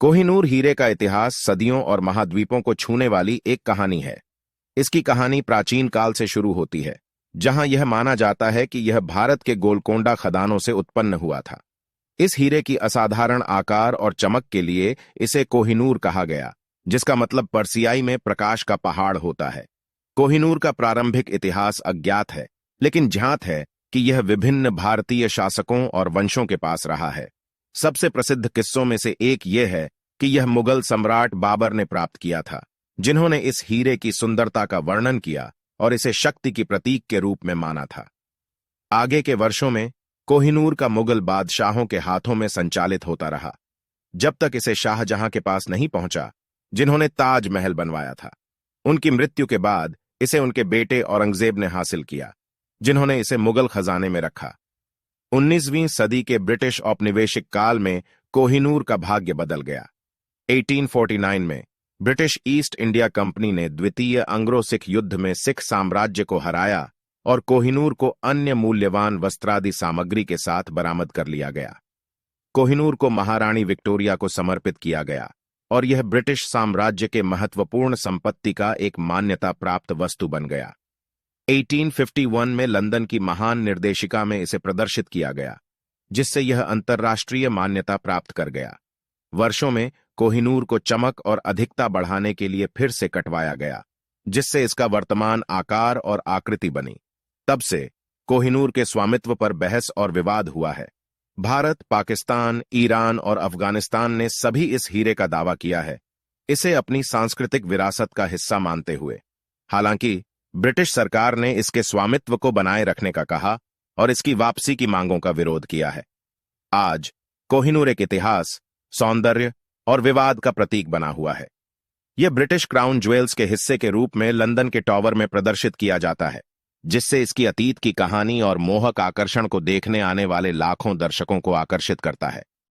कोहिनूर हीरे का इतिहास सदियों और महाद्वीपों को छूने वाली एक कहानी है। इसकी कहानी प्राचीन काल से शुरू होती है, जहां यह माना जाता है कि यह भारत के गोलकोंडा खदानों से उत्पन्न हुआ था। इस हीरे की असाधारण आकार और चमक के लिए इसे कोहिनूर कहा गया, जिसका मतलब पर्सियाई में प्रकाश का पहाड़ होता है। कोहिनूर का प्रारंभिक इतिहास अज्ञात है, लेकिन ज्ञात है कि यह विभिन्न भारतीय शासकों और वंशों के पास रहा है। सबसे प्रसिद्ध किस्सों में से एक यह है कि यह मुगल सम्राट बाबर ने प्राप्त किया था, जिन्होंने इस हीरे की सुंदरता का वर्णन किया और इसे शक्ति की प्रतीक के रूप में माना था। आगे के वर्षों में कोहिनूर का मुगल बादशाहों के हाथों में संचालित होता रहा, जब तक इसे शाहजहां के पास नहीं पहुंचा, जिन्होंने ताज महल बनवाया था। उनकी मृत्यु के बाद इसे उनके बेटे औरंगजेब ने हासिल किया, जिन्होंने इसे मुगल खजाने में रखा। 19वीं सदी के ब्रिटिश औपनिवेशिक काल में कोहिनूर का भाग्य बदल गया। 1849 में ब्रिटिश ईस्ट इंडिया कंपनी ने द्वितीय अंग्लो सिख युद्ध में सिख साम्राज्य को हराया और कोहिनूर को अन्य मूल्यवान वस्त्रादि सामग्री के साथ बरामद कर लिया गया। कोहिनूर को महारानी विक्टोरिया को समर्पित किया गया और यह ब्रिटिश साम्राज्य के महत्वपूर्ण संपत्ति का एक मान्यता प्राप्त वस्तु बन गया। 1851 में लंदन की महान निर्देशिका में इसे प्रदर्शित किया गया, जिससे यह अंतर्राष्ट्रीय मान्यता प्राप्त कर गया। वर्षों में कोहिनूर को चमक और अधिकता बढ़ाने के लिए फिर से कटवाया गया, जिससे इसका वर्तमान आकार और आकृति बनी। तब से कोहिनूर के स्वामित्व पर बहस और विवाद हुआ है। भारत, पाकिस्तान, ईरान और अफगानिस्तान ने सभी इस हीरे का दावा किया है, इसे अपनी सांस्कृतिक विरासत का हिस्सा मानते हुए। हालांकि ब्रिटिश सरकार ने इसके स्वामित्व को बनाए रखने का कहा और इसकी वापसी की मांगों का विरोध किया है। आज कोहिनूर एक इतिहास, सौंदर्य और विवाद का प्रतीक बना हुआ है। यह ब्रिटिश क्राउन ज्वेल्स के हिस्से के रूप में लंदन के टॉवर में प्रदर्शित किया जाता है, जिससे इसकी अतीत की कहानी और मोहक आकर्षण को देखने आने वाले लाखों दर्शकों को आकर्षित करता है।